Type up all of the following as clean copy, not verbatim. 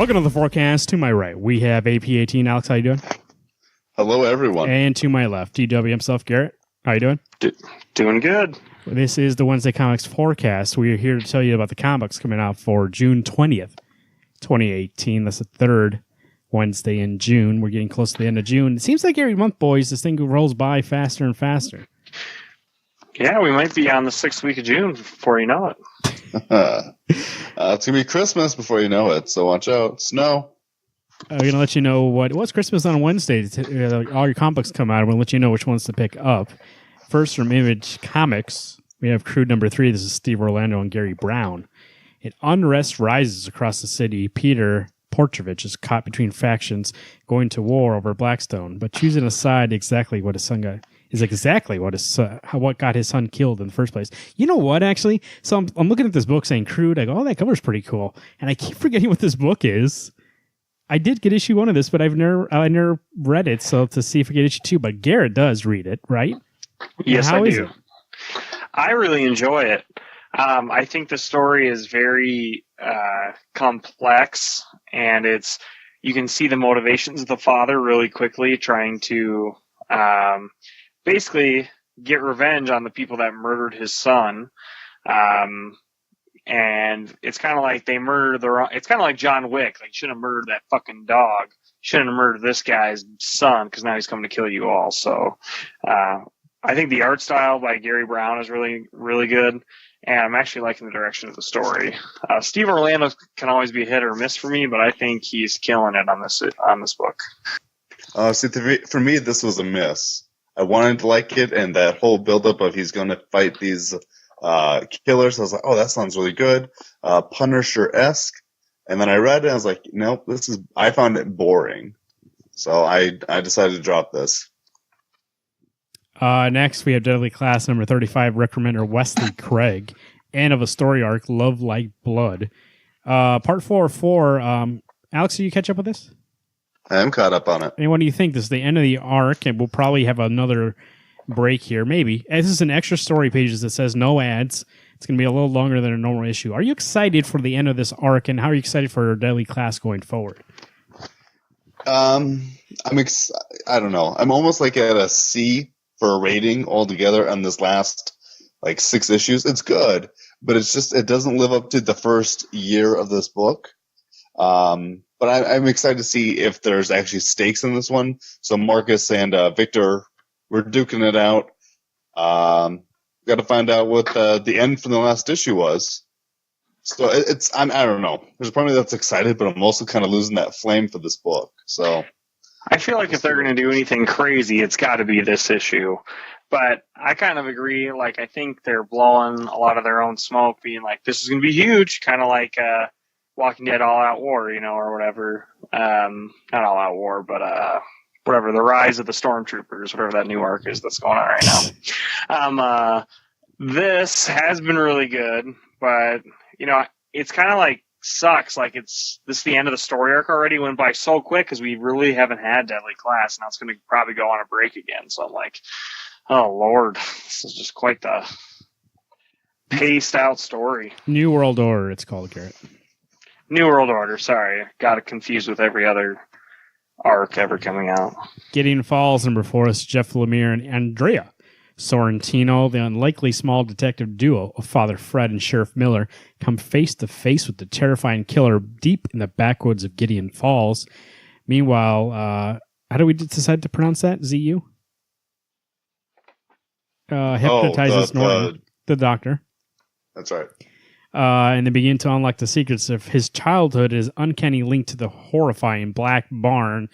Welcome to the forecast. To my right, we have AP18. Alex, how you doing? Hello, everyone. And to my left, DW himself, Garrett. How you doing? Doing good. This is the Wednesday Comics forecast. We are here to tell you about the comics coming out for June 20th, 2018. That's the third Wednesday in June. We're getting close to the end of June. It seems like every month, boys, this thing rolls by faster and faster. Yeah, we might be on the 6th week of June before you know it. It's going to be Christmas before you know it, so watch out. Snow. We're going to let you know what's Christmas on Wednesday. All your comic books come out. We're going to let you know which ones to pick up. First, from Image Comics, we have Crew number 3. This is Steve Orlando and Gary Brown. An unrest rises across the city. Peter Portrovich is caught between factions going to war over Blackstone, but choosing a side exactly what his son got is exactly what got his son killed in the first place. You know what, actually? So I'm looking at this book saying Crude. I go, oh, that cover's pretty cool. And I keep forgetting what this book is. I did get issue 1 of this, but I never read it, so to see if I get issue 2. But Garrett does read it, right? Yes, I do. I really enjoy it. I think the story is very complex, and you can see the motivations of the father really quickly, trying to basically get revenge on the people that murdered his son. And it's kind of like they murdered it's kind of like John Wick. Like, you shouldn't have murdered that fucking dog. You shouldn't have murdered this guy's son, because now he's coming to kill you all. So I think the art style by Gary Brown is really, really good. And I'm actually liking the direction of the story. Steve Orlando can always be a hit or miss for me, but I think he's killing it on this book. See, for me, this was a miss. I wanted to like it, and that whole buildup of he's going to fight these killers. I was like, oh, that sounds really good. Punisher-esque. And then I read it, and I was like, nope, I found it boring. So I decided to drop this. Next, we have Deadly Class number 35, Recommender Wesley Craig, and of a story arc, Love Like Blood. Part 4. Alex, did you catch up with this? I am caught up on it. And what do you think? This is the end of the arc, and we'll probably have another break here, maybe. This is an extra story pages that says no ads. It's going to be a little longer than a normal issue. Are you excited for the end of this arc, and how are you excited for Deadly Class going forward? I don't know. I'm almost like at a C for a rating altogether on this last 6 issues. It's good, but it doesn't live up to the first year of this book. But I'm excited to see if there's actually stakes in this one. So Marcus and Victor were duking it out. Got to find out what the end from the last issue was. So I don't know. There's a part of me that's excited, but I'm also kind of losing that flame for this book. So I feel like if they're going to do anything crazy, it's got to be this issue. But I kind of agree. I think they're blowing a lot of their own smoke, being like, this is going to be huge, kind of like Walking Dead All Out War, or whatever. Not All Out War, but whatever, The Rise of the Stormtroopers, whatever that new arc is that's going on right now. This has been really good, but, it's kind of sucks. This is the end of the story arc already. Went by so quick because we really haven't had Deadly Class. Now it's going to probably go on a break again. So I'm like, oh, Lord, this is just quite the paced out story. New World Order, it's called, Garrett. New World Order, sorry. Got it confused with every other arc ever coming out. Gideon Falls, number 4, is Jeff Lemire and Andrea Sorrentino. The unlikely small detective duo of Father Fred and Sheriff Miller come face to face with the terrifying killer deep in the backwoods of Gideon Falls. Meanwhile, how do we decide to pronounce that? ZU? Hypnotizes Norton, the doctor. That's right. And they begin to unlock the secrets of his childhood, his uncanny link to the horrifying Black Barn,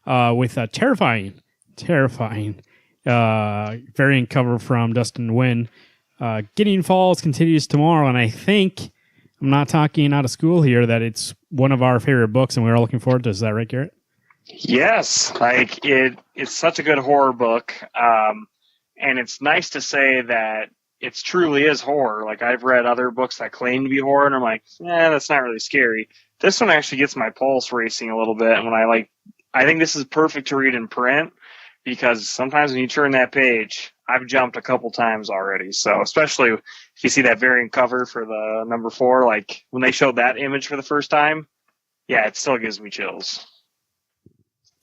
with a terrifying variant cover from Dustin Nguyen. Gideon Falls continues tomorrow, and I think, I'm not talking out of school here, that it's one of our favorite books, and we're all looking forward to it. Is that right, Garrett? Yes. It's such a good horror book, and it's nice to say that it truly is horror. I've read other books that claim to be horror, and I'm like, that's not really scary. This one actually gets my pulse racing a little bit, and I think this is perfect to read in print, because sometimes when you turn that page, I've jumped a couple times already. So especially if you see that variant cover for the number 4, when they showed that image for the first time, Yeah, it still gives me chills.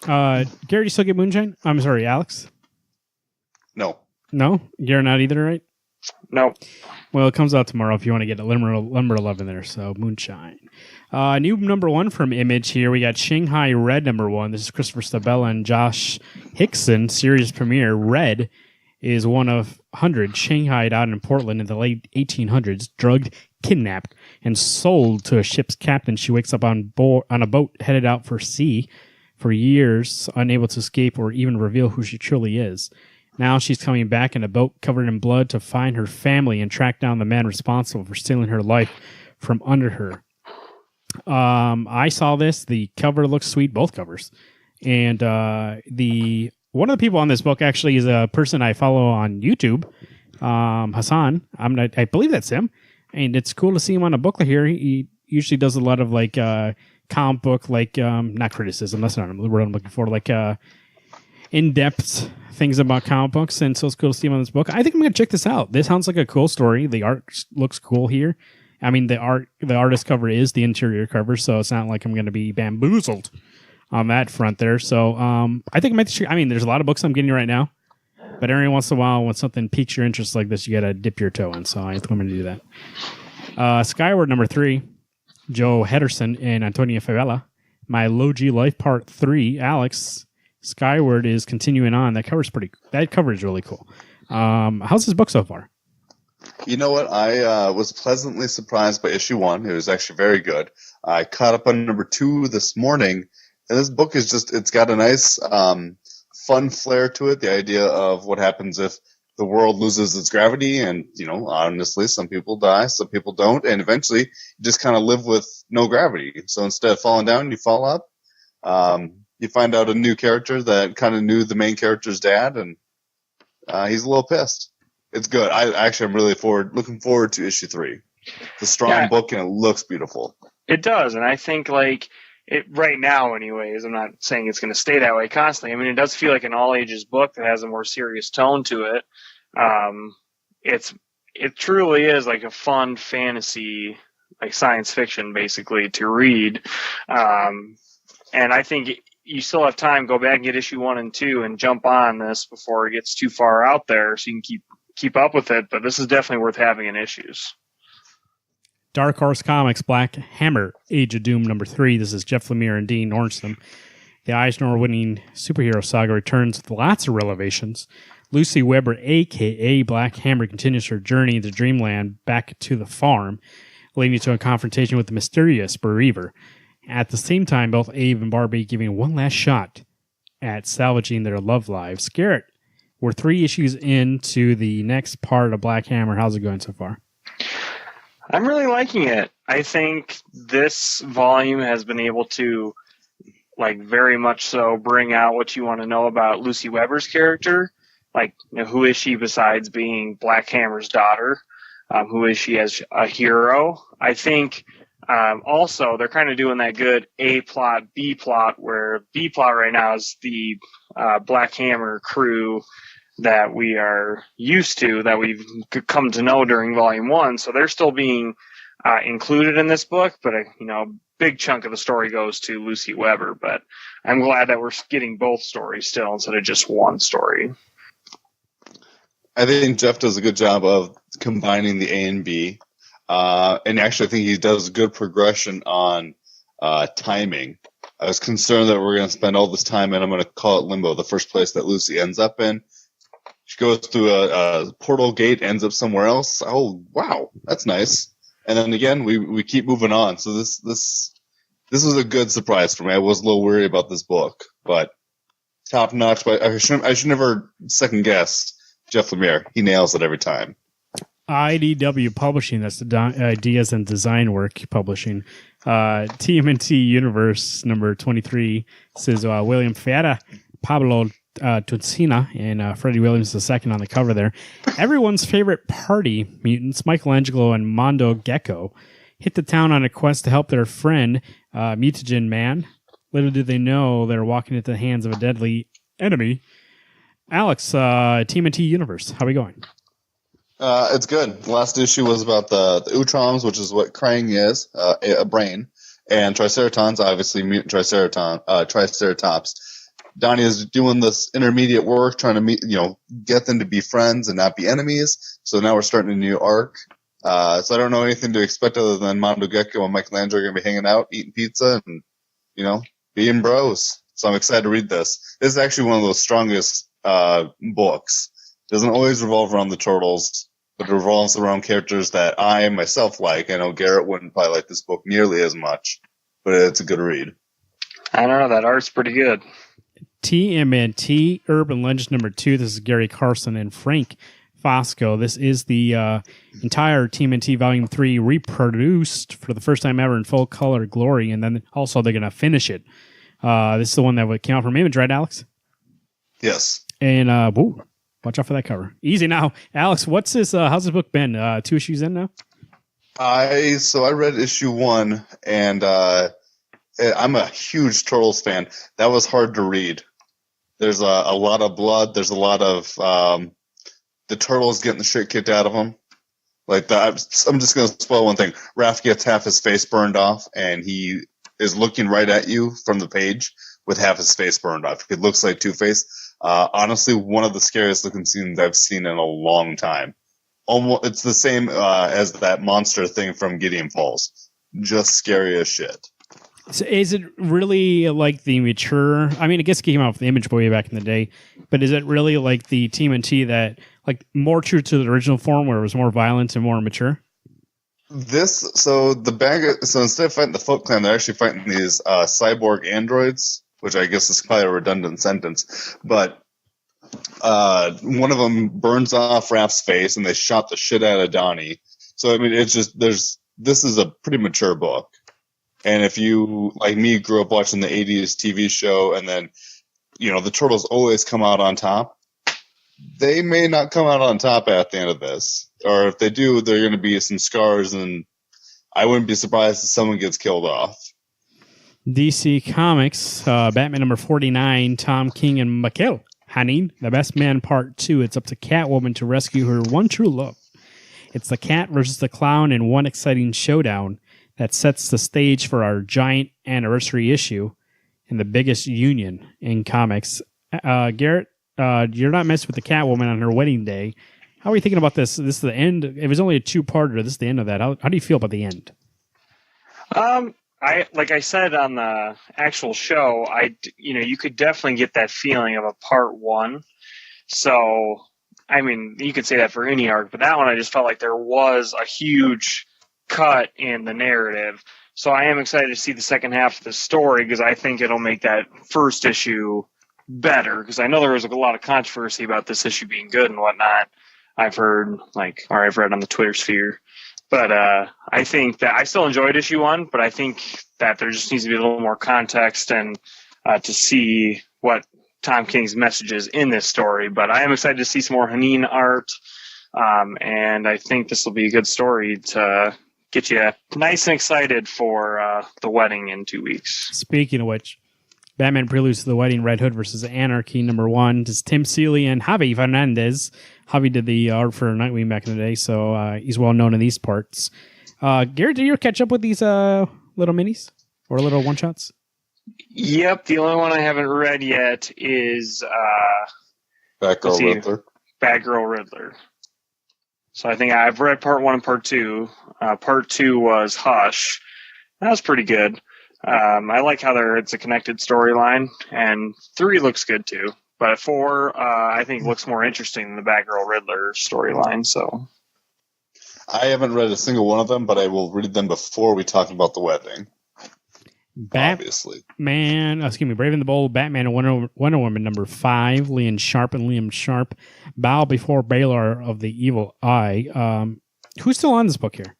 Gary, do you still get Moonshine? I'm sorry, Alex. No. No, you're not either, right? No. Well, it comes out tomorrow if you want to get a number 11 there. So Moonshine. New number 1 from Image here. We got Shanghai Red number 1. This is Christopher Stabella and Josh Hickson series premiere. Red is one of hundreds shanghaied out in Portland in the late 1800s, drugged, kidnapped, and sold to a ship's captain. She wakes up on a boat headed out for sea for years, unable to escape or even reveal who she truly is. Now she's coming back in a boat covered in blood to find her family and track down the man responsible for stealing her life from under her. I saw this. The cover looks sweet, both covers. And one of the people on this book actually is a person I follow on YouTube, Hassan. I believe that's him. And it's cool to see him on a book here. He usually does a lot of like comic book, like not criticism. That's not the word I'm looking for. Like in-depth things about comic books, and so it's cool to see him on this book. I think I'm gonna check this out. This sounds like a cool story. The art looks cool here. I mean, the artist cover is the interior cover, so it's not like I'm gonna be bamboozled on that front there. So I think I might. I mean, there's a lot of books I'm getting right now, but every once in a while, when something piques your interest like this, you gotta dip your toe in. So I think I'm gonna do that. Skyward number 3, Joe Henderson and Antonia Favela. My Low G Life Part 3, Alex. Skyward is continuing on. That cover is really cool. How's this book so far? You know what? I was pleasantly surprised by issue 1. It was actually very good. I caught up on number 2 this morning, and this book is it's got a nice fun flair to it. The idea of what happens if the world loses its gravity, and, honestly, some people die, some people don't, and eventually you just kind of live with no gravity. So instead of falling down, you fall up. You find out a new character that kind of knew the main character's dad, and he's a little pissed. It's good. I'm really looking forward to issue 3. It's a strong book, and it looks beautiful. It does, and I think like it right now, anyways. I'm not saying it's going to stay that way constantly. I mean, it does feel like an all-ages book that has a more serious tone to it. It truly is like a fun fantasy, like science fiction, basically, to read. And I think you still have time. Go back and get issue 1 and 2 and jump on this before it gets too far out there, so you can keep up with it. But this is definitely worth having in issues. Dark Horse Comics Black Hammer Age of Doom number 3. This is Jeff Lemire and Dean Ormston. The Eisner-winning superhero saga returns with lots of revelations. Lucy Weber, a.k.a. Black Hammer, continues her journey into Dreamland back to the farm, leading to a confrontation with the mysterious Bereaver. At the same time, both Abe and Barbie giving one last shot at salvaging their love lives. Garrett, we're 3 issues into the next part of Black Hammer. How's it going so far? I'm really liking it. I think this volume has been able to, like, very much so bring out what you want to know about Lucy Weber's character. Like, who is she besides being Black Hammer's daughter? Who is she as a hero? I think also they're kind of doing that good A plot, B plot, where B plot right now is the Black Hammer crew that we are used to, that we've come to know during volume 1. So they're still being included in this book, but a big chunk of the story goes to Lucy Weber. But I'm glad that we're getting both stories still instead of just one story. I think Jeff does a good job of combining the A and B. And actually I think he does a good progression on timing. I was concerned that we're going to spend all this time, and I'm going to call it Limbo, the first place that Lucy ends up in. She goes through a portal gate, ends up somewhere else. Oh, wow, that's nice. And then again, we keep moving on. So this was a good surprise for me. I was a little worried about this book, but top notch. But I should never second guess Jeff Lemire. He nails it every time. IDW Publishing, that's the Ideas and Design Work Publishing. TMNT Universe number 23 says William Fiata, Pablo Tuncina, and Freddie Williams II on the cover there. Everyone's favorite party mutants, Michelangelo and Mondo Gecko, hit the town on a quest to help their friend, Mutagen Man. Little do they know they're walking into the hands of a deadly enemy. Alex, TMNT Universe, how are we going? It's good. The last issue was about the Utroms, which is what Krang is, a brain. And Triceratons, obviously mutant Triceratops. Donnie is doing this intermediate work, trying to get them to be friends and not be enemies. So now we're starting a new arc. So I don't know anything to expect other than Mondo Gecko and Michelangelo are going to be hanging out, eating pizza, and being bros. So I'm excited to read this. This is actually one of those strongest books. It doesn't always revolve around the turtles, but it revolves around characters that I myself like. I know Garrett wouldn't probably like this book nearly as much, but it's a good read. I don't know. That art's pretty good. TMNT Urban Legends number 2. This is Gary Carson and Frank Fosco. This is the entire TMNT Volume 3 reproduced for the first time ever in full color glory, and then also they're going to finish it. This is the one that came out from Image, right, Alex? Yes. And watch out for that cover. Easy now. Alex, what's this? How's this book been? 2 issues in now? I read issue 1, and I'm a huge Turtles fan. That was hard to read. There's a lot of blood. There's a lot of the Turtles getting the shit kicked out of them. Like I'm just going to spoil one thing. Raph gets half his face burned off, and he is looking right at you from the page with half his face burned off. It looks like Two-Face. Honestly, one of the scariest looking scenes I've seen in a long time. Almost, it's the same as that monster thing from Gideon Falls. Just scary as shit. So is it really like the mature? I mean, I guess it came out with the Image Boy way back in the day, but is it really like the TMNT that, like, more true to the original form where it was more violent and more mature? So instead of fighting the Foot Clan, they're actually fighting these cyborg androids, which I guess is probably a redundant sentence. But one of them burns off Raph's face, and they shot the shit out of Donnie. So I mean, it's just this is a pretty mature book. And if you, like me, grew up watching the 80s TV show, and then, the Turtles always come out on top, they may not come out on top at the end of this. Or if they do, there are going to be some scars, and I wouldn't be surprised if someone gets killed off. DC Comics, Batman number 49, Tom King and Mikhail Hanin, The Best Man Part 2. It's up to Catwoman to rescue her one true love. It's the cat versus the clown in one exciting showdown that sets the stage for our giant anniversary issue and the biggest union in comics. Garrett, you're not messing with the Catwoman on her wedding day. How are you thinking about this? This is the end. It was only a 2-parter. This is the end of that. How do you feel about the end? Like I said on the actual show, you could definitely get that feeling of a part 1. So, I mean, you could say that for any arc, but that one I just felt like there was a huge cut in the narrative. So I am excited to see the second half of the story, because I think it'll make that first issue better, because I know there was a lot of controversy about this issue being good and whatnot. I've heard, or I've read on the Twitter sphere. But I think that I still enjoyed issue 1, but I think that there just needs to be a little more context and to see what Tom King's message is in this story. But I am excited to see some more Hanin art, and I think this will be a good story to get you nice and excited for the wedding in 2 weeks. Speaking of which, Batman Preludes to the Wedding, Red Hood versus Anarchy, number 1. This is Tim Seeley and Javi Fernandez. Javi did the art for Nightwing back in the day, so he's well known in these parts. Garrett, did you ever catch up with these little minis or little one-shots? Yep, the only one I haven't read yet is Batgirl Riddler. Batgirl Riddler. So I think I've read part 1 and part 2. Part 2 was Hush. That was pretty good. I like how it's a connected storyline, and 3 looks good too. But 4, I think, looks more interesting than the Batgirl Riddler storyline. So I haven't read a single one of them, but I will read them before we talk about the wedding. Obviously. Brave and the Bold, Batman and Wonder Woman number 5, Liam Sharp, Bow Before Baylor of the Evil Eye. Who's still on this book here?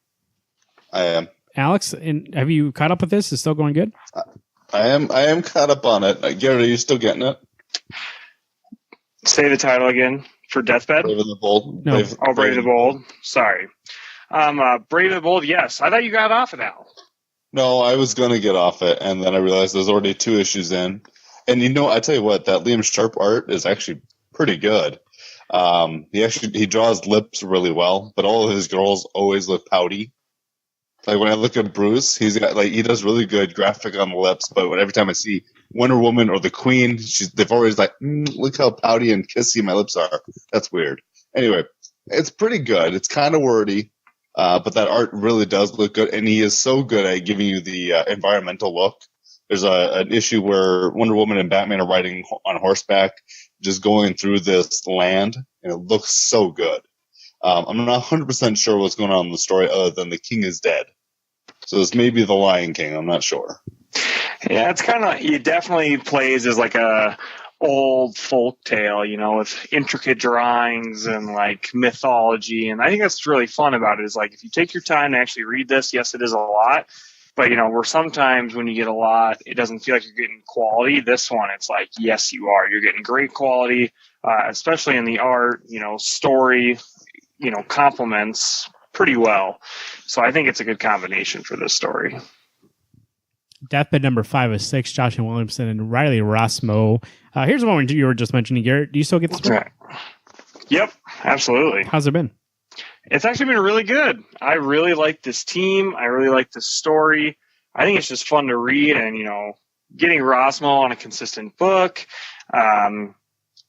I am. Alex, and have you caught up with this? Is it still going good? I am caught up on it. Garrett, are you still getting it? Say the title again for Deathbed. Brave and the Bold. No. Brave and the Bold. Sorry. Brave and the Bold, yes. I thought you got off it now. No, I was going to get off it, and then I realized there's already 2 issues in. And I tell you what, that Liam Sharp art is actually pretty good. He draws lips really well, but all of his girls always look pouty. Like when I look at Bruce, he's got he does really good graphic on the lips, but every time I see Wonder Woman or the Queen, they've always look how pouty and kissy my lips are. That's weird. Anyway, it's pretty good. It's kind of wordy, but that art really does look good, and he is so good at giving you the environmental look. There's an issue where Wonder Woman and Batman are riding on horseback, just going through this land, and it looks so good. I'm not 100% sure what's going on in the story other than the king is dead. So this may be the Lion King. I'm not sure. Yeah, it's kind of, he definitely plays as like a old folk tale, with intricate drawings and like mythology. And I think that's really fun about it is like if you take your time to actually read this, yes, it is a lot. But, where sometimes when you get a lot, it doesn't feel like you're getting quality. This one, it's like, yes, you are. You're getting great quality, especially in the art, story, complements pretty well. So I think it's a good combination for this story. Deathbed number 5 of 6, Joshua Williamson and Riley Rossmo. Here's the one you were just mentioning, Garrett. Do you still get this book? Yep, absolutely. How's it been? It's actually been really good. I really like this team. I really like this story. I think it's just fun to read, and getting Rossmo on a consistent book.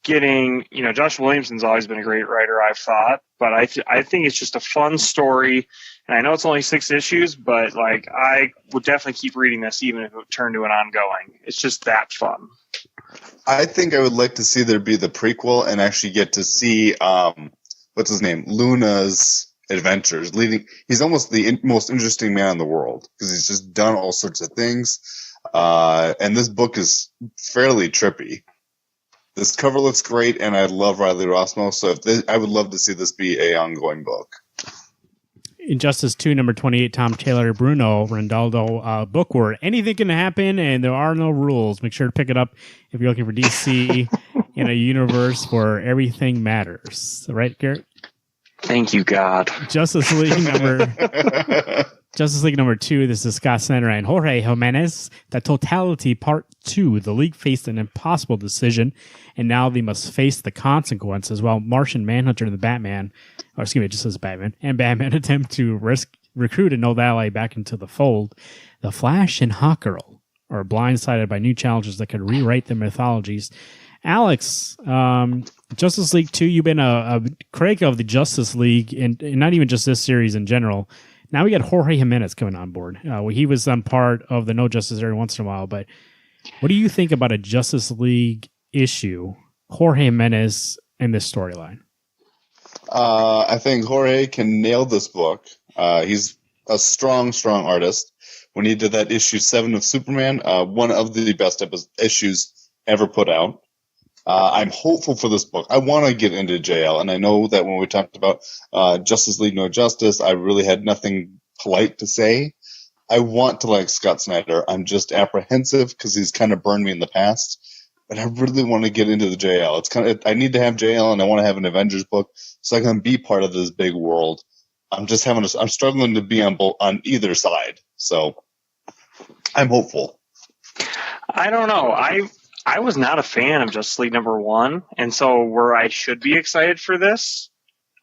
Josh Williamson's always been a great writer, I've thought, but I think it's just a fun story. And I know it's only 6 issues, but I would definitely keep reading this even if it turned to an ongoing. It's just that fun. I think I would like to see there be the prequel and actually get to see what's his name, Luna's adventures. He's almost the most interesting man in the world because he's just done all sorts of things. And this book is fairly trippy. This cover looks great, and I love Riley Rossmo, so I would love to see this be a ongoing book. Injustice 2, number 28, Tom Taylor, Bruno Randaldo, book where anything can happen and there are no rules. Make sure to pick it up if you're looking for DC in a universe where everything matters. Right, Garrett? Thank you, God. Justice League number 2, this is Scott Snyder and Jorge Jimenez. The Totality Part 2. The League faced an impossible decision, and now they must face the consequences while Martian Manhunter and it just says Batman, and Batman attempt to recruit an old ally back into the fold. The Flash and Hawkgirl are blindsided by new challenges that could rewrite their mythologies. Alex, Justice League 2, you've been a critic of the Justice League, and not even just this series in general. Now we got Jorge Jimenez coming on board. He was on part of the No Justice every once in a while, but what do you think about a Justice League issue, Jorge Jimenez, in this storyline? I think Jorge can nail this book. He's a strong artist. When he did that issue 7 of Superman, one of the best issues ever put out. I'm hopeful for this book. I want to get into JL, and I know that when we talked about Justice League No Justice, I really had nothing polite to say. I want to like Scott Snyder. I'm just apprehensive because he's kind of burned me in the past, but I really want to get into the JL. I need to have JL, and I want to have an Avengers book so I can be part of this big world. I'm struggling to be on either side, so I'm hopeful. I don't know. I was not a fan of Justice League number 1, and so where I should be excited for this,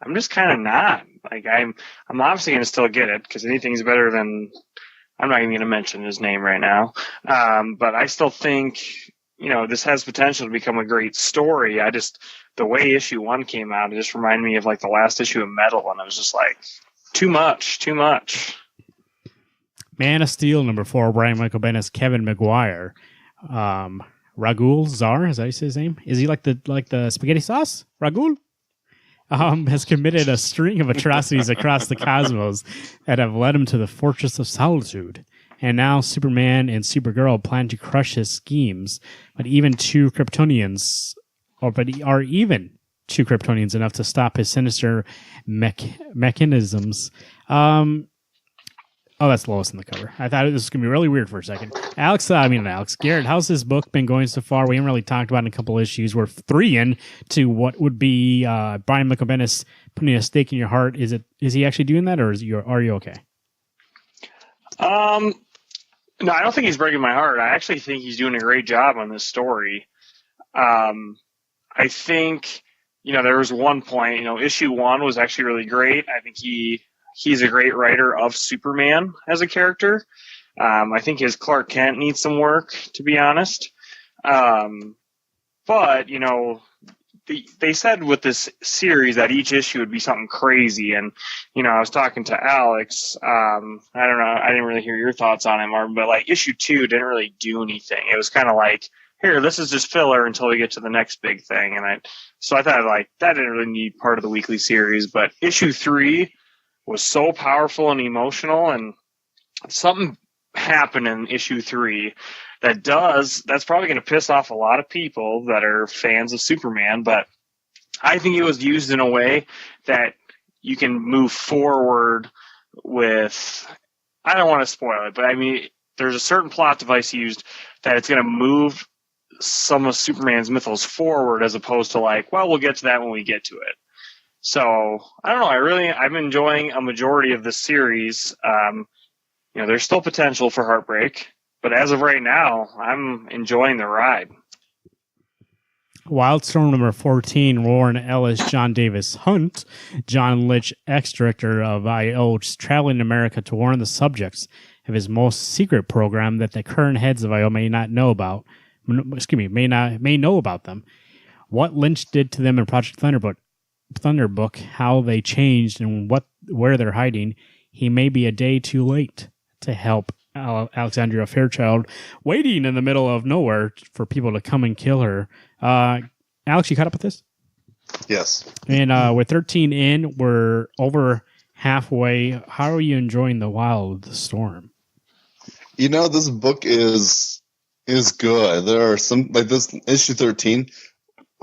I'm just kind of not. I'm obviously going to still get it because anything's better than. I'm not even going to mention his name right now, but I still think this has potential to become a great story. The way issue 1 came out, it just reminded me of the last issue of Metal, and I was just like, too much. Man of Steel number 4, Brian Michael Bendis, Kevin Maguire. Ragul Zar, is that his name? Is he like the spaghetti sauce? Ragul? Has committed a string of atrocities across the cosmos that have led him to the Fortress of Solitude. And now Superman and Supergirl plan to crush his schemes, but even two Kryptonians enough to stop his sinister mechanisms. Oh, that's Lois in the cover. I thought this was going to be really weird for a second. Alex, Garrett, how's this book been going so far? We haven't really talked about it in a couple issues. We're 3 in to what would be Brian Michael Bendis putting a stake in your heart. Is he actually doing that, or are you okay? No, I don't think he's breaking my heart. I actually think he's doing a great job on this story. I think, there was one point, issue 1 was actually really great. I think he he's a great writer of Superman as a character. I think his Clark Kent needs some work, to be honest. But, you know, they said with this series that each issue would be something crazy. And, you know, I was talking to Alex. I don't know. I didn't really hear your thoughts on it, Marvin, but like issue 2 didn't really do anything. It was kind of like, here, this is just filler until we get to the next big thing. And so I thought like that didn't really need part of the weekly series, but issue 3 was so powerful and emotional, and something happened in issue 3 that's probably going to piss off a lot of people that are fans of Superman, but I think it was used in a way that you can move forward with. I don't want to spoil it, but I mean, there's a certain plot device used that it's going to move some of Superman's mythos forward, as opposed to like, well, we'll get to that when we get to it. So I don't know. I'm enjoying a majority of this series. You know, there's still potential for heartbreak, but as of right now, I'm enjoying the ride. Wildstorm number 14, Warren Ellis, John Davis Hunt, John Litch, ex-director of I.O., traveling to America to warn the subjects of his most secret program that the current heads of I.O. may know about them. What Lynch did to them in Project Thunderbook, how they changed, and where they're hiding. He may be a day too late to help Alexandria Fairchild, waiting in the middle of nowhere for people to come and kill her. Alex, you caught up with this? Yes. And with 13 in, we're over halfway. How are you enjoying the Wildstorm? You know, this book is good. There are some, like this issue 13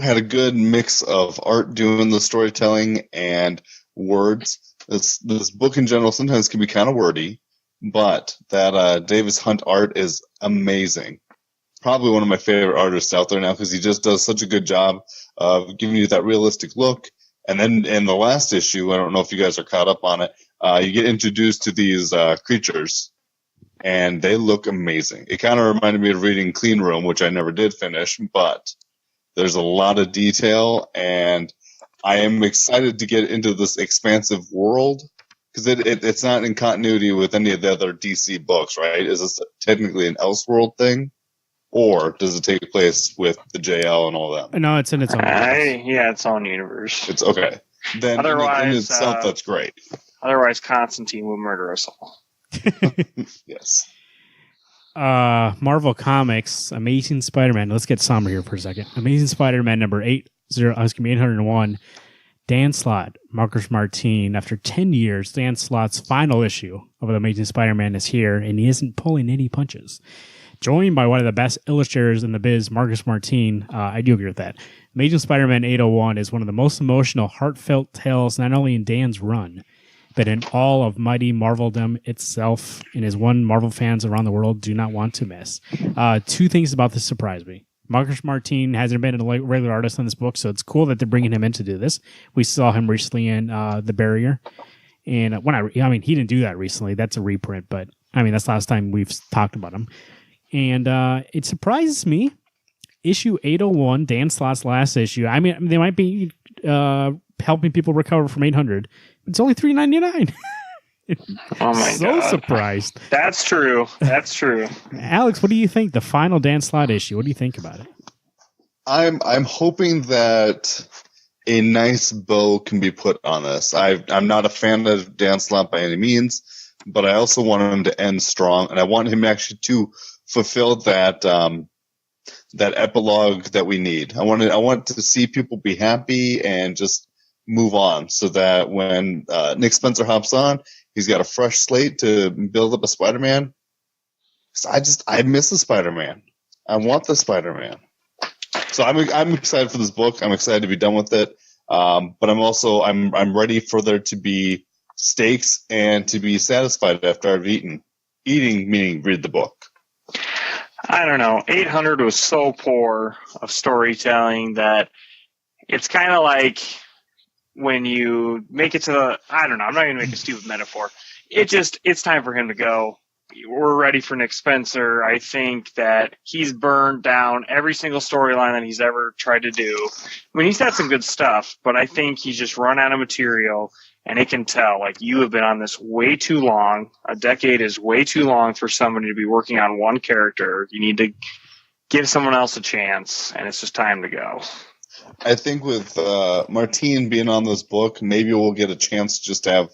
had a good mix of art doing the storytelling and words. This book in general sometimes can be kind of wordy, but that Davis Hunt art is amazing. Probably one of my favorite artists out there now, because he just does such a good job of giving you that realistic look. And then in the last issue, I don't know if you guys are caught up on it, you get introduced to these creatures, and they look amazing. It kind of reminded me of reading Clean Room, which I never did finish, but there's a lot of detail, and I am excited to get into this expansive world, because it's not in continuity with any of the other DC books, right? Is this technically an Elseworld thing? Or does it take place with the JL and all that? No, it's in its own universe. Yeah, its own universe. It's okay. Then otherwise, in itself, that's great. Otherwise, Constantine will murder us all. Yes. Marvel Comics, Amazing Spider-Man. Let's get somber here for a second. Amazing Spider-Man number 801. Dan Slott, Marcus Martin. After 10 years, Dan Slott's final issue of The Amazing Spider-Man is here, and he isn't pulling any punches. Joined by one of the best illustrators in the biz, Marcus Martin. I do agree with that. Amazing Spider-Man 801 is one of the most emotional, heartfelt tales, not only in Dan's run, but in all of mighty Marveldom itself, and is one Marvel fans around the world do not want to miss. Two things about this surprise me. Marcus Martin hasn't been a regular artist on this book, so it's cool that they're bringing him in to do this. We saw him recently in The Barrier. And he didn't do that recently. That's a reprint, but I mean, that's the last time we've talked about him. And it surprises me. Issue 801, Dan Slott's last issue. I mean, they might be helping people recover from 800. It's only $3.99. Oh my god! So surprised. That's true. That's true. Alex, what do you think? The final Dan Slott issue. What do you think about it? I'm hoping that a nice bow can be put on this. I'm not a fan of Dan Slott by any means, but I also want him to end strong, and I want him actually to fulfill that epilogue that we need. I want to see people be happy and just move on, so that when Nick Spencer hops on, he's got a fresh slate to build up a Spider-Man. I miss the Spider-Man. I want the Spider-Man. So I'm excited for this book. I'm excited to be done with it. But I'm ready for there to be stakes and to be satisfied after I've eaten. Eating meaning read the book. I don't know. 800 was so poor of storytelling that it's kind of like when you make it to the, I don't know, I'm not going to make a stupid metaphor. It's time for him to go. we're ready for Nick Spencer. I think that he's burned down every single storyline that he's ever tried to do. I mean, he's had some good stuff, but I think he's just run out of material, and it can tell, like, you have been on this way too long. A decade is way too long for somebody to be working on one character. You need to give someone else a chance, and it's just time to go. I think with Martine being on this book, maybe we'll get a chance just to have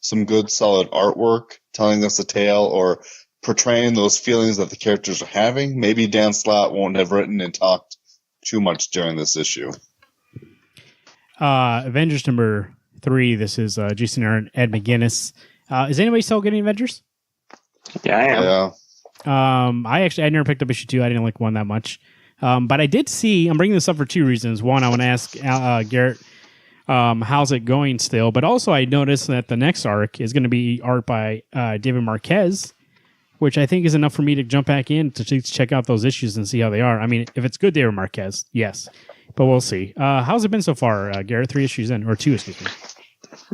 some good, solid artwork telling us a tale or portraying those feelings that the characters are having. Maybe Dan Slott won't have written and talked too much during this issue. Avengers number 3. This is Jason Aaron, Ed McGuinness. Is anybody still getting Avengers? Yeah, I am. Yeah. I never picked up issue 2. I didn't like 1 that much. But I did see, I'm bringing this up for 2 reasons. One, I want to ask Garrett, how's it going still? But also I noticed that the next arc is going to be art by David Marquez, which I think is enough for me to jump back in to check out those issues and see how they are. I mean, if it's good David Marquez, yes. But we'll see. How's it been so far, Garrett? 3 issues in, or 2, excuse me.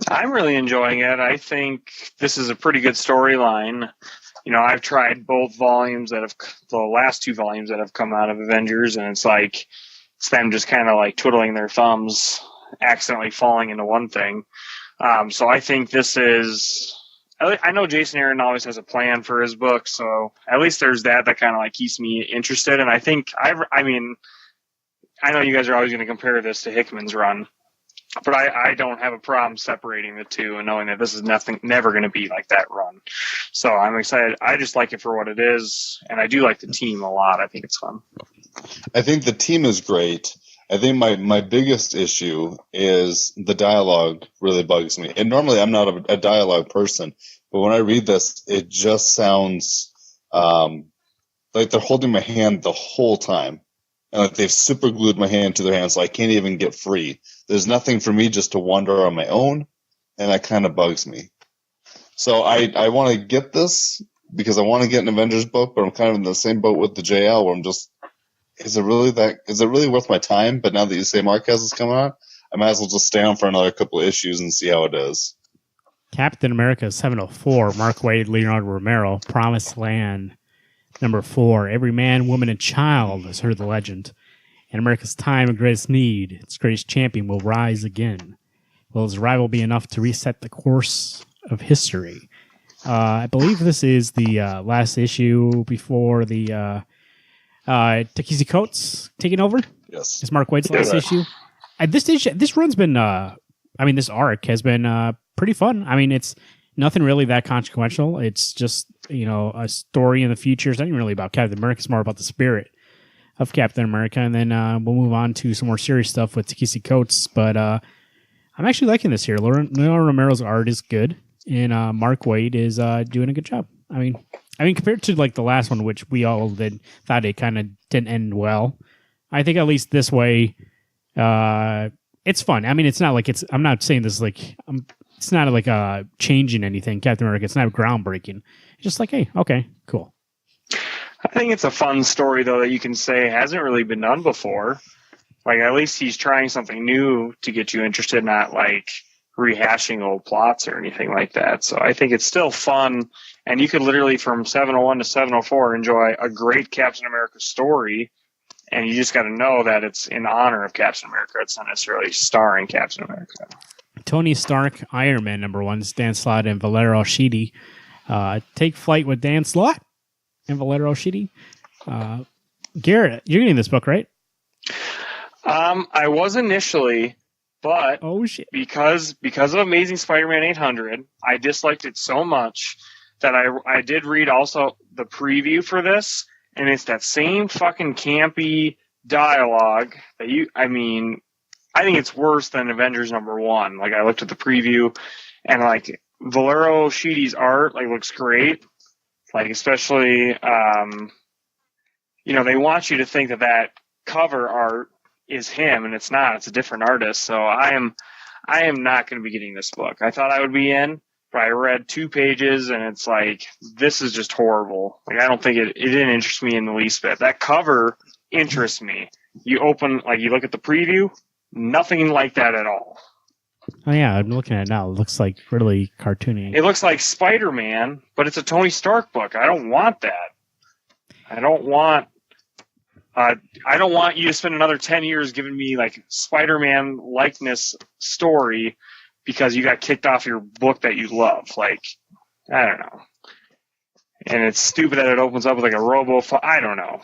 I'm really enjoying it. I think this is a pretty good storyline. You know, I've tried both volumes the last 2 volumes that have come out of Avengers, and it's them just kind of like twiddling their thumbs, accidentally falling into one thing. So I think this is, I know Jason Aaron always has a plan for his book, so at least there's that kind of like keeps me interested. And I think, I mean, I know you guys are always going to compare this to Hickman's run, but I don't have a problem separating the 2 and knowing that this is never going to be like that run. So I'm excited. I just like it for what it is, and I do like the team a lot. I think it's fun. I think the team is great. I think my biggest issue is the dialogue really bugs me. And normally I'm not a dialogue person, but when I read this, it just sounds like they're holding my hand the whole time. And like they've super glued my hand to their hand so I can't even get free. There's nothing for me just to wander on my own, and that kind of bugs me. So I want to get this because I want to get an Avengers book, but I'm kind of in the same boat with the JL where I'm just, is it really worth my time? But now that you say Marquez is coming on, I might as well just stay on for another couple of issues and see how it is. Captain America 704, Mark Waid, Leonardo Romero, Promised Land. Number 4, every man, woman, and child has heard the legend. In America's time of greatest need, its greatest champion will rise again. Will his rival be enough to reset the course of history? I believe this is the last issue before the Ta-Nehisi Coates taking over. Yes. It's Mark Waid's last issue. This run's been, this arc has been pretty fun. I mean, it's nothing really that consequential. It's just, a story in the future. It's not even really about Captain America. It's more about the spirit of Captain America. And then we'll move on to some more serious stuff with Ta-Nehisi Coates. But I'm actually liking this here. Leonardo Romero's art is good. And Mark Waid is doing a good job. I mean, compared to like the last one, which we all thought it kind of didn't end well. I think at least this way, it's fun. I mean, it's not like I'm not saying this like, it's not like changing anything, Captain America. It's not groundbreaking. It's just like, hey, okay, cool. I think it's a fun story, though, that you can say hasn't really been done before. Like, at least he's trying something new to get you interested, not like rehashing old plots or anything like that. So I think it's still fun. And you could literally, from 701 to 704, enjoy a great Captain America story. And you just got to know that it's in honor of Captain America. It's not necessarily starring Captain America. Tony Stark, Iron Man #1, Dan Slott and Valerio Schiti. Take Flight with Dan Slott and Valerio Schiti. Garrett, you're getting this book, right? I was initially, but because of Amazing Spider-Man 800, I disliked it so much that I did read also the preview for this, and it's that same fucking campy dialogue that I think it's worse than Avengers #1. Like, I looked at the preview, and like Valerio Schiti's art looks great. Like, especially they want you to think that cover art is him, and it's not. It's a different artist. So I am not going to be getting this book. I thought I would be in, but I read 2 pages, and it's like, this is just horrible. Like, I don't think it didn't interest me in the least bit. That cover interests me. You look at the preview. Nothing like that at all. Oh yeah, I'm looking at it now. It looks like really cartoony. It looks like Spider-Man, but it's a Tony Stark book. I don't want that. I don't want you to spend another 10 years giving me like Spider-Man likeness story because you got kicked off your book that you love. Like, I don't know. And it's stupid that it opens up with like a robo. I don't know.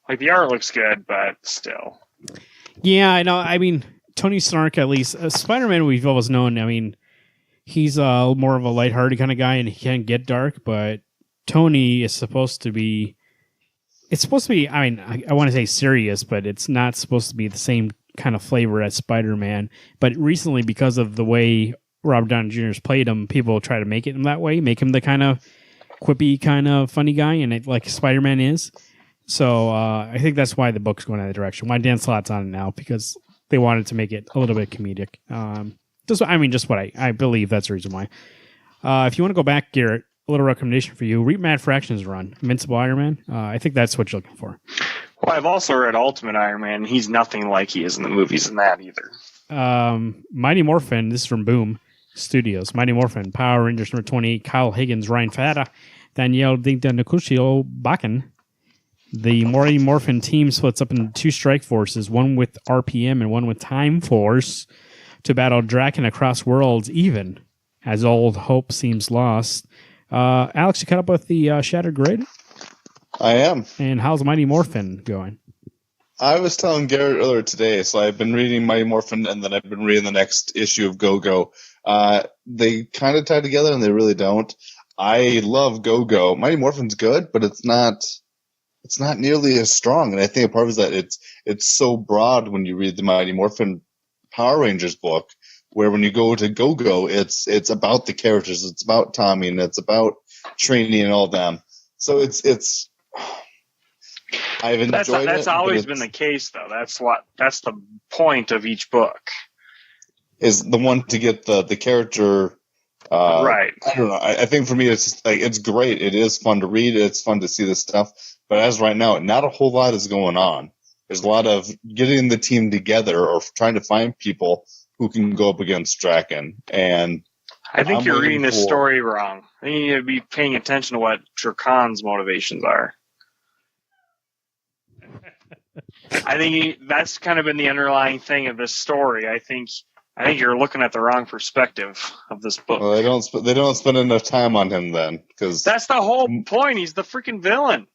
Like the art looks good, but still. Yeah, I know. I mean, Tony Stark, at least. Spider-Man, we've always known. I mean, he's more of a lighthearted kind of guy, and he can get dark. But Tony is supposed to be. It's supposed to be. I mean, I want to say serious, but it's not supposed to be the same kind of flavor as Spider-Man. But recently, because of the way Robert Downey Jr. has played him, people try to make it him that way, make him the kind of quippy, kind of funny guy, and like Spider-Man is. So I think that's why the book's going in that direction. Why Dan Slott's on it now, because they wanted to make it a little bit comedic. Just what I believe that's the reason why. If you want to go back, Garrett, a little recommendation for you. Read Matt Fraction's run, Invincible Iron Man. I think that's what you're looking for. Well, I've also read Ultimate Iron Man, and he's nothing like he is in the movies in that either. Mighty Morphin, this is from Boom Studios. Mighty Morphin, Power Rangers number 28, Kyle Higgins, Ryan Fata, Danielle Dinta Nikushio Bakken. The Mighty Morphin team splits up into two strike forces, one with RPM and one with Time Force, to battle Draken across worlds even as old hope seems lost. Alex, you caught up with the Shattered Grid? I am. And how's Mighty Morphin going? I was telling Garrett earlier today, so I've been reading Mighty Morphin, and then I've been reading the next issue of Go-Go. They kind of tie together, and they really don't. I love Go-Go. Mighty Morphin's good, but it's not nearly as strong. And I think a part of it is that it's so broad when you read the Mighty Morphin Power Rangers book, where when you go to Go-Go, it's about the characters, it's about Tommy, and it's about training and all them. So it's I've enjoyed it. That's always been the case, though. That's the point of each book. Is the one to get the character right. I don't know. I think for me it's great. It is fun to read. It's fun to see this stuff. But as right now, not a whole lot is going on. There's a lot of getting the team together or trying to find people who can go up against Draken. And I think you're reading this story wrong. I think you need to be paying attention to what Drakon's motivations are. I think that's kind of been the underlying thing of this story. I think you're looking at the wrong perspective of this book. Well, they don't spend enough time on him then, because that's the whole point. He's the freaking villain.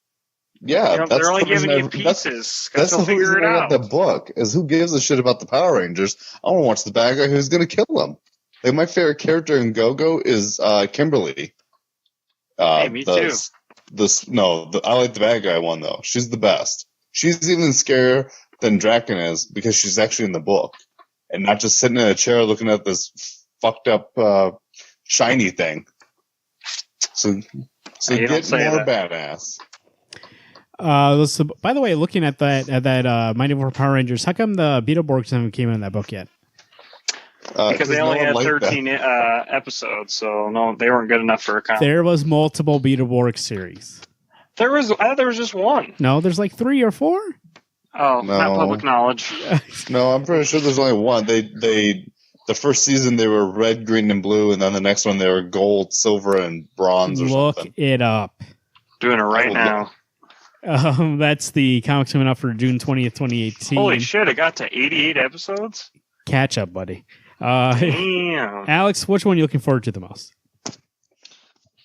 Yeah, they're only giving you pieces. That's the figure reason it I out. got the book. Is who gives a shit about the Power Rangers? I want to watch the bad guy who's going to kill them. Like my favorite character in Go-Go is Kimberly. Hey, me too. I like the bad guy one though. She's the best. She's even scarier than Draken is because she's actually in the book and not just sitting in a chair looking at this fucked up shiny thing. So get more badass. By the way, looking at that Mighty Morphin Power Rangers, how come the Beetleborgs haven't came in that book yet? Because they only had 13 episodes, so no, they weren't good enough for a comic. There was multiple Beetleborg series. I thought there was just one. No, there's like 3 or 4. Oh, no. Not public knowledge. No, I'm pretty sure there's only one. The first season they were red, green, and blue, and then the next one they were gold, silver, and bronze or something. Look it up. Doing it right now. That's the comics coming out for June 20th, 2018. Holy shit, it got to 88 episodes? Catch up, buddy. Damn. Alex, which one are you looking forward to the most?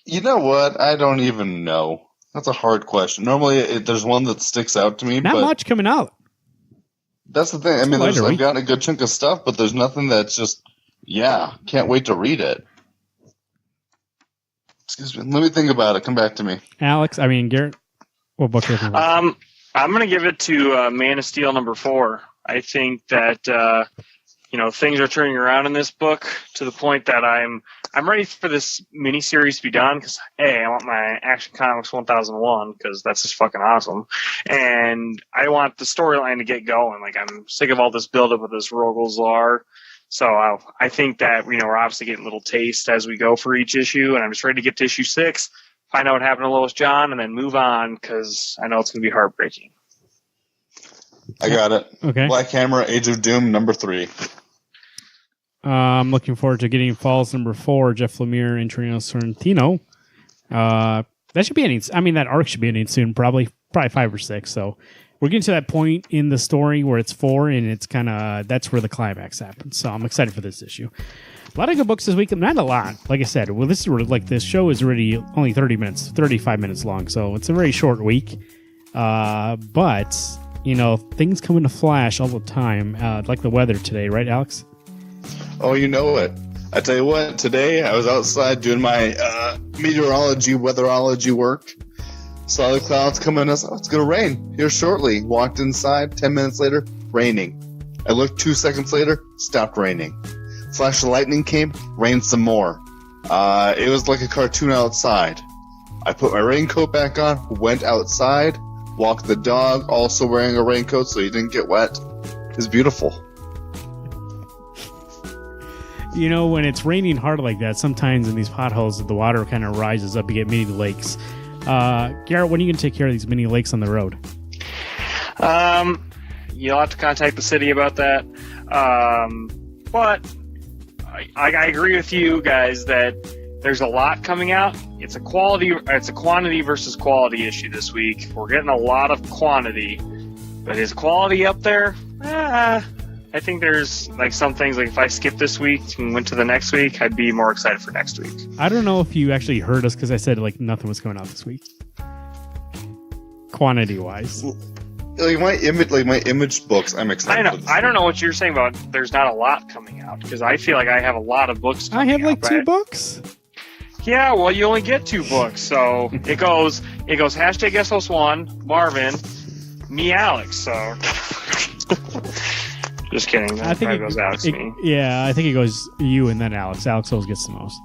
You know what? I don't even know. That's a hard question. Normally, there's one that sticks out to me. Not much coming out. That's the thing. I mean, I've gotten a good chunk of stuff, but there's nothing that's just, can't wait to read it. Excuse me. Let me think about it. Come back to me. Garrett, what book are you looking for? I'm going to give it to Man of Steel #4. I think that things are turning around in this book to the point that I'm ready for this miniseries to be done because I want my Action Comics 1001 because that's just fucking awesome, and I want the storyline to get going. Like I'm sick of all this buildup with this Rogolzar. So I think that we're obviously getting a little taste as we go for each issue, and I'm just ready to get to issue 6, find out what happened to Lois John, and then move on because I know it's going to be heartbreaking. I got it. Okay. Black Hammer, Age of Doom, #3. I'm looking forward to getting Falls number 4, Jeff Lemire and Trino Sorrentino. That should be ending. I mean, that arc should be ending soon, probably 5 or 6. So we're getting to that point in the story where it's 4, and it's kind of that's where the climax happens. So I'm excited for this issue. A lot of good books this week. Not a lot, like I said. Well, this show is already only 35 minutes long, so it's a very short week. But things come into flash all the time, like the weather today, right, Alex? Oh, you know it. I tell you what, today I was outside doing my meteorology, weatherology work. Saw the clouds coming. I said, it's going to rain here shortly. Walked inside. 10 minutes later, raining. I looked 2 seconds later, stopped raining. Flash of lightning came, rained some more. It was like a cartoon outside. I put my raincoat back on, went outside, walked the dog, also wearing a raincoat so he didn't get wet. It was beautiful. When it's raining hard like that, sometimes in these potholes, the water kind of rises up. You get mini lakes. Garrett, when are you going to take care of these mini lakes on the road? You'll have to contact the city about that. But I agree with you guys that there's a lot coming out. It's a quantity versus quality issue this week. We're getting a lot of quantity, but is quality up there? I think there's some things if I skip this week and went to the next week, I'd be more excited for next week. I don't know if you actually heard us because I said nothing was coming out this week, quantity wise. My image books, I'm excited. I know. I don't know what you're saying about there's not a lot coming out because I feel like I have a lot of books coming out. I have 2 books. Yeah, well, you only get 2 books, so it goes hashtag SOS1, Marvin, me, Alex. So. Just kidding. I think it goes Alex. Me. Yeah, I think it goes you and then Alex. Alex always gets the most.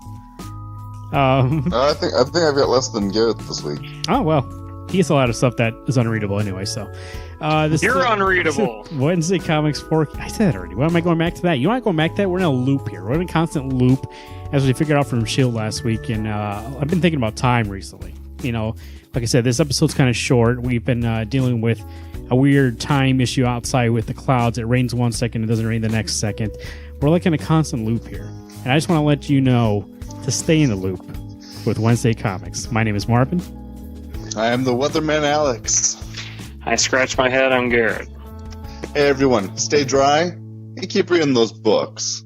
I think I've got less than Garrett this week. Oh well, he gets a lot of stuff that is unreadable anyway. So you're unreadable. Wednesday Comics 4. I said that already. Why am I going back to that? You want to go back to that? We're in a loop here. We're in a constant loop, as we figured out from Shield last week. And I've been thinking about time recently. Like I said, this episode's kind of short. We've been dealing with a weird time issue outside with the clouds. It rains 1 second, it doesn't rain the next second. We're in a constant loop here. And I just want to let you know to stay in the loop with Wednesday Comics. My name is Marvin. I am the weatherman, Alex. I scratch my head, I'm Garrett. Hey everyone, stay dry and keep reading those books.